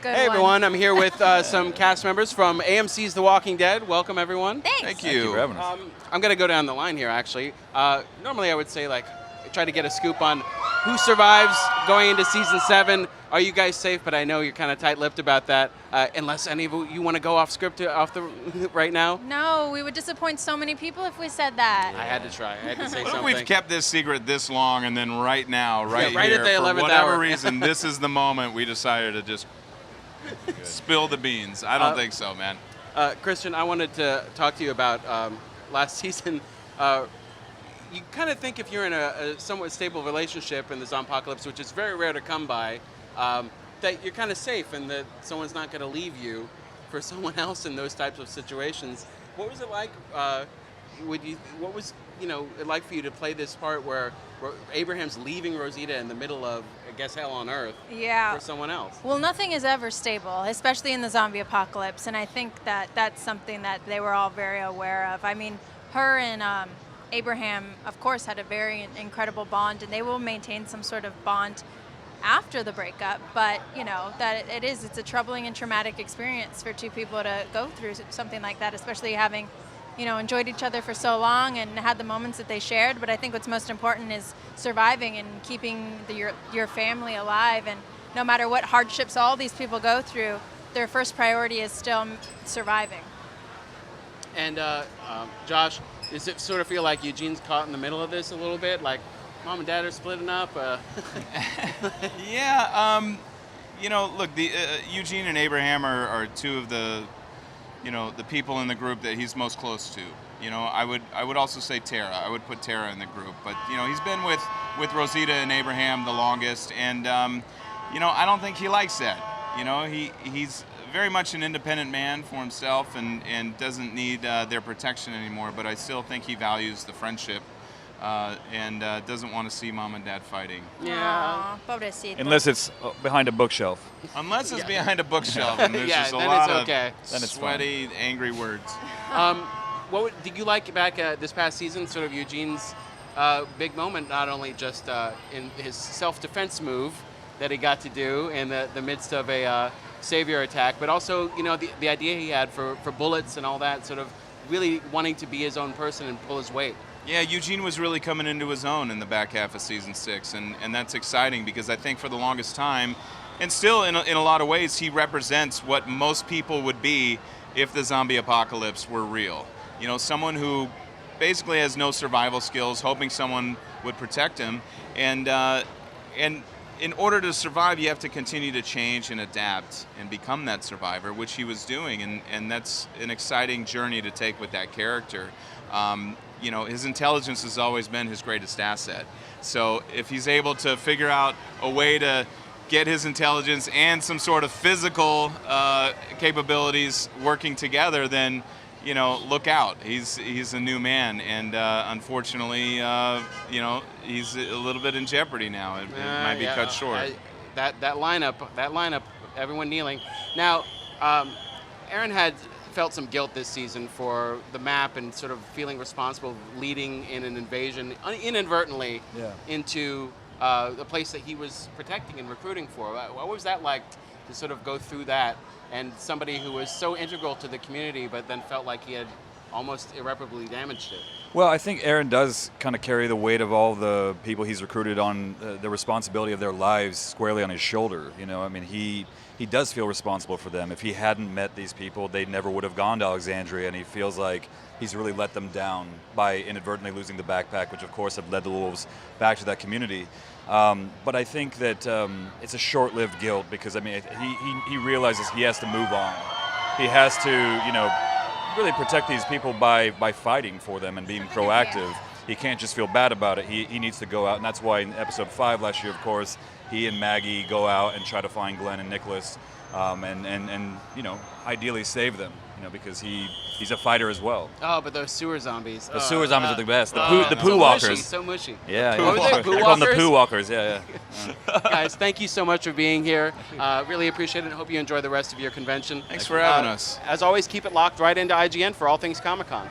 Good Hey one. everyone, I'm here with some cast members from AMC's The Walking Dead. Welcome everyone. Thanks. Thank Thank you for having us. I'm gonna go down the line here actually. Normally I would say try to get a scoop on who survives going into season 7. Are you guys safe? But I know you're kind of tight-lipped about that. Unless any of you want to go off script off the right now. No, we would disappoint so many people if we said that. I had to try. I had to say What if something. we've kept this secret this long, and then right now, right right here, at the for 11th whatever hour. reason, this is the moment we decided to just spill the beans? I don't think so, man. Christian, I wanted to talk to you about last season. You kind of think if you're in a somewhat stable relationship in the zombie-apocalypse, which is very rare to come by, that you're kind of safe and that someone's not going to leave you for someone else in those types of situations. What was it like? What was it like for you to play this part where Abraham's leaving Rosita in the middle of, I guess, hell on earth Yeah. for someone else? Well, nothing is ever stable, especially in the zombie apocalypse, and I think that that's something that they were all very aware of. I mean, her and Abraham, of course, had a very incredible bond, and they will maintain some sort of bond after the breakup, but that it's a troubling and traumatic experience for two people to go through something like that, especially having enjoyed each other for so long and had the moments that they shared. But I think what's most important is surviving and keeping your family alive. And no matter what hardships all these people go through, their first priority is still surviving. And Josh, does it sort of feel like Eugene's caught in the middle of this a little bit? Like mom and dad are splitting up? Yeah, look, Eugene and Abraham are two of the people in the group that he's most close to. I would also say Tara. I would put Tara in the group. But, he's been with Rosita and Abraham the longest. And, I don't think he likes that. He's very much an independent man for himself and doesn't need their protection anymore. But I still think he values the friendship and doesn't want to see mom and dad fighting. Yeah. Aww, pobrecito. Unless it's behind a bookshelf. Unless it's behind a bookshelf and there's Yeah, just a then lot it's of okay. Then it's sweaty, angry words. Did you like back this past season, sort of Eugene's big moment, not only just in his self-defense move that he got to do in the midst of a savior attack, but also, the idea he had for bullets and all that, sort of really wanting to be his own person and pull his weight. Yeah, Eugene was really coming into his own in the back half of season 6, and that's exciting because I think for the longest time, and still in a lot of ways, he represents what most people would be if the zombie apocalypse were real. Someone who basically has no survival skills, hoping someone would protect him, and in order to survive, you have to continue to change and adapt and become that survivor, which he was doing, and that's an exciting journey to take with that character. His intelligence has always been his greatest asset. So if he's able to figure out a way to get his intelligence and some sort of physical capabilities working together, then look out. He's a new man, and unfortunately, he's a little bit in jeopardy now. It might be cut short. That lineup, everyone kneeling. Now, Aaron had felt some guilt this season for the map and sort of feeling responsible, leading in an invasion inadvertently into the place that he was protecting and recruiting for. What was that like to sort of go through that, and somebody who was so integral to the community but then felt like he had almost irreparably damaged it? Well, I think Aaron does kind of carry the weight of all the people he's recruited on, the responsibility of their lives squarely on his shoulder. He does feel responsible for them. If he hadn't met these people, they never would have gone to Alexandria, and he feels like he's really let them down by inadvertently losing the backpack, which of course have led the wolves back to that community. But I think that it's a short-lived guilt because, he realizes he has to move on. He has to, really protect these people by fighting for them and being proactive. He can't just feel bad about it. He needs to go out, and that's why in episode 5 last year, of course, he and Maggie go out and try to find Glenn and Nicholas, and ideally save them, because he's a fighter as well. Oh, but those sewer zombies. The sewer zombies are the best. The poo so walkers. Mushy, so mushy. Yeah, What were they, poo They call them the walkers? poo walkers. Yeah. Guys, thank you so much for being here. Really appreciate it. Hope you enjoy the rest of your convention. Thanks for having us. As always, keep it locked right into IGN for all things Comic-Con.